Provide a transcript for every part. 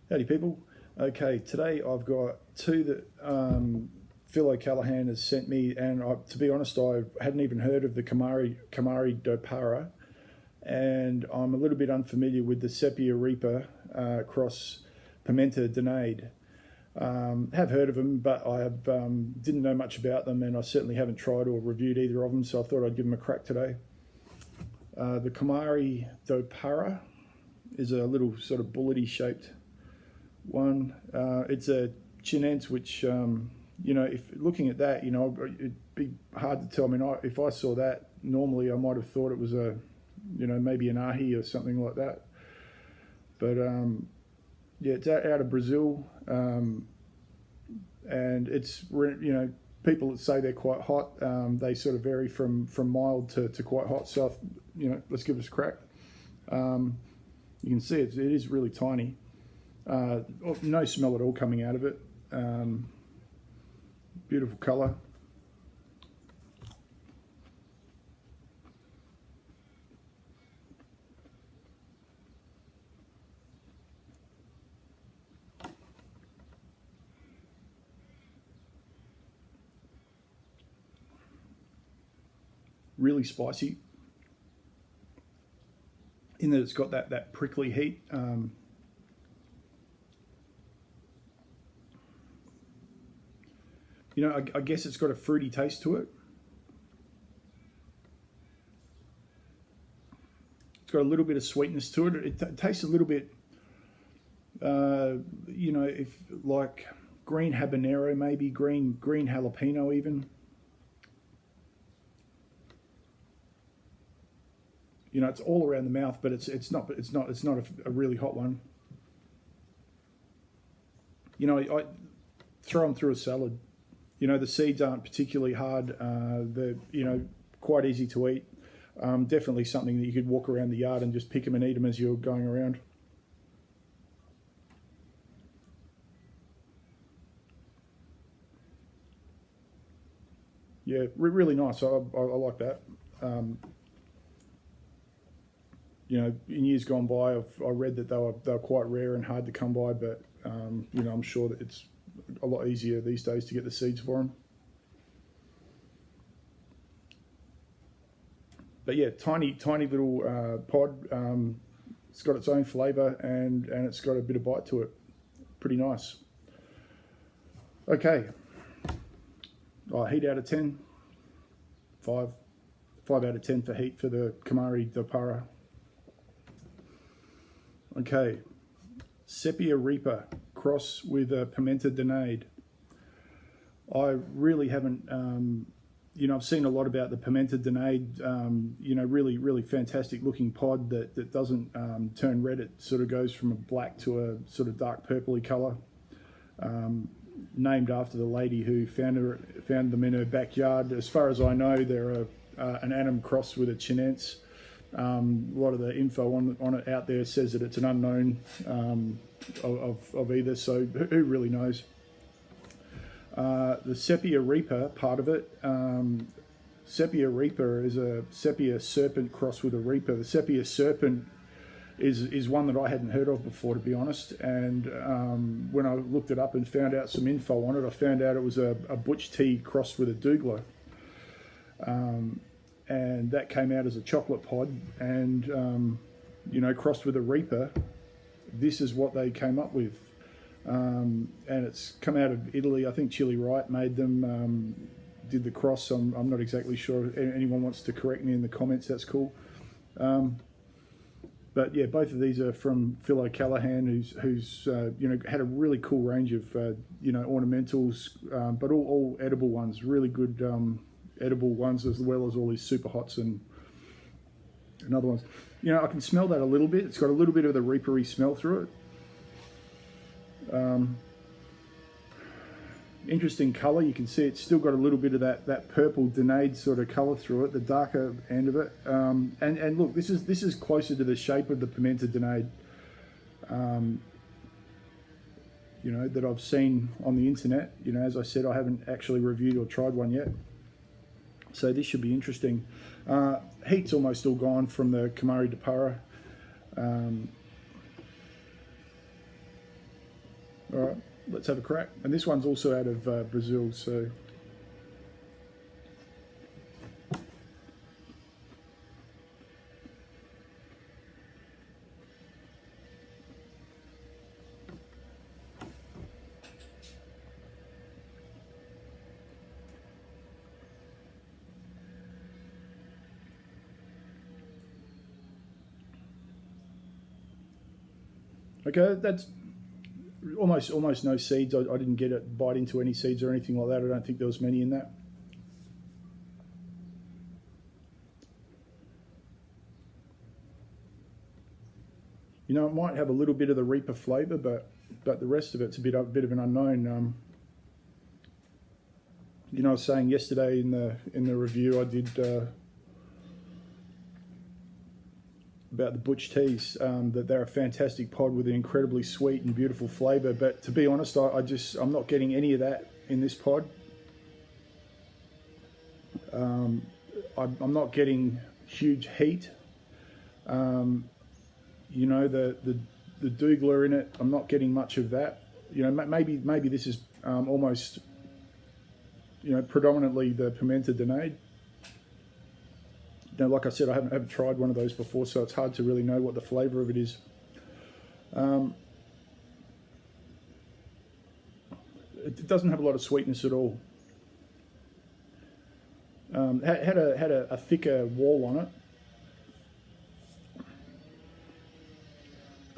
Howdy people. Okay, today I've got two that Phil O'Callaghan has sent me, and to be honest, I hadn't even heard of the Cumari dopara, and I'm a little bit unfamiliar with the Sepia Reaper cross Pimenta de Neyde. Have heard of them, but I didn't know much about them, and I certainly haven't tried or reviewed either of them, so I thought I'd give them a crack today. The Cumari dopara is a little sort of bullety shaped one. It's a chinense, which if looking at that, it'd be hard to tell. I mean, if I saw that normally, I might have thought it was maybe an ahi or something like that. But yeah, it's out of Brazil, and it's people that say they're quite hot. They sort of vary from mild to quite hot. So let's give this a crack. You can see it is really tiny. No smell at all coming out of it. Beautiful colour. Really spicy in that it's got that prickly heat. I guess it's got a fruity taste to it. It's got a little bit of sweetness to it. It tastes a little bit, if like green habanero, maybe green jalapeno even. It's all around the mouth, but it's not a really hot one. I throw them through a salad. The seeds aren't particularly hard. They're quite easy to eat. Definitely something that you could walk around the yard and just pick them and eat them as you're going around. Yeah, really nice. I like that. In years gone by, I read that they were quite rare and hard to come by, but I'm sure that it's a lot easier these days to get the seeds for them. But yeah, tiny little pod. It's got its own flavour and it's got a bit of bite to it. Pretty nice. Okay. Heat out of 10. 5 out of 10 for heat for the Cumari dopara. Okay. Sepia Reaper cross with Pimenta de Neyde. I really haven't, I've seen a lot about the Pimenta de Neyde, really fantastic looking pod that doesn't turn red. It sort of goes from a black to a sort of dark purpley colour. Named after the lady who found them in her backyard. As far as I know, they're an Annam cross with a chinense. A lot of the info on it out there says that it's an unknown of either, so who really knows? The Sepia Reaper part of it, Sepia Reaper is a Sepia serpent cross with a Reaper. The Sepia serpent is one that I hadn't heard of before, to be honest, and when I looked it up and found out some info on it, I found out it was a Butch tea crossed with a Douglas. And that came out as a chocolate pod, and crossed with a Reaper. This is what they came up with, and it's come out of Italy. I think Chili Wright made them, did the cross. I'm not exactly sure. If anyone wants to correct me in the comments, that's cool. But yeah, both of these are from Phil O'Callaghan, who's had a really cool range of ornamentals, but all edible ones. Really good edible ones, as well as all these super hots and other ones. I can smell that a little bit. It's got a little bit of the reapery smell through it. Interesting colour. You can see it's still got a little bit of that purple de Neyde sort of colour through it, the darker end of it. And look, this is closer to the shape of the Pimenta de Neyde, that I've seen on the internet. As I said, I haven't actually reviewed or tried one yet. So this should be interesting. Heat's almost all gone from the Cumari dopara. All right, let's have a crack. And this one's also out of Brazil, so. Okay, that's almost no seeds. I didn't get it bite into any seeds or anything like that. I don't think there was many in that. You know, it might have a little bit of the Reaper flavour, but the rest of it's a bit of an unknown. You know, I was saying yesterday in the review I did about the Butch teas, that they're a fantastic pod with an incredibly sweet and beautiful flavour. But to be honest, I'm not getting any of that in this pod. I'm not getting huge heat. You know, the douglas in it, I'm not getting much of that. You know, maybe this is almost, you know, predominantly the Pimenta de Neyde. Now, like I said, I haven't tried one of those before, so it's hard to really know what the flavour of it is. It doesn't have a lot of sweetness at all. Had a thicker wall on it.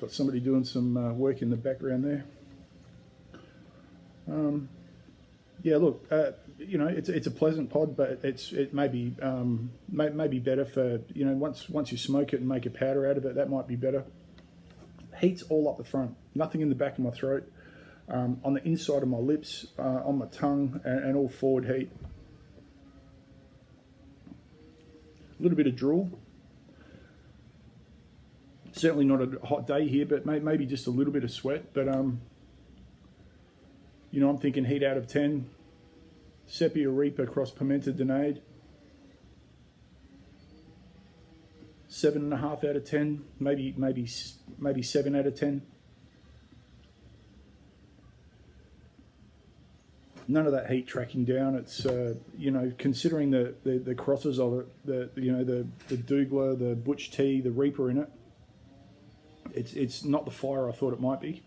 Got somebody doing some work in the background there. Yeah, look, you know, it's a pleasant pod, but it may be better for, you know, once you smoke it and make a powder out of it, that might be better. Heat's all up the front, nothing in the back of my throat, on the inside of my lips, on my tongue, and all forward heat. A little bit of drool. Certainly not a hot day here, but maybe just a little bit of sweat. But you know, I'm thinking heat out of 10. Sepia Reaper cross Pimenta de Neyde. 7.5 out of 10. Maybe 7 out of 10. None of that heat tracking down. It's you know, considering the crosses of it, you know, the douglas, the Butch tea, the Reaper in it. It's not the fire I thought it might be.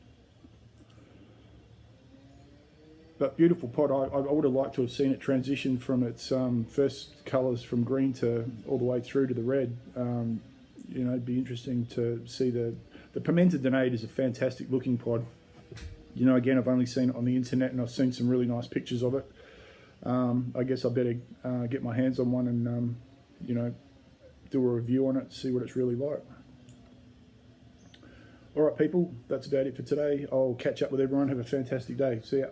But beautiful pod. I would have liked to have seen it transition from its first colours from green to all the way through to the red. You know, it'd be interesting to see the Pimenta de Neyde is a fantastic looking pod. You know, again, I've only seen it on the internet and I've seen some really nice pictures of it. I guess I better get my hands on one and you know, do a review on it, see what it's really like. All right, people, that's about it for today. I'll catch up with everyone. Have a fantastic day. See ya.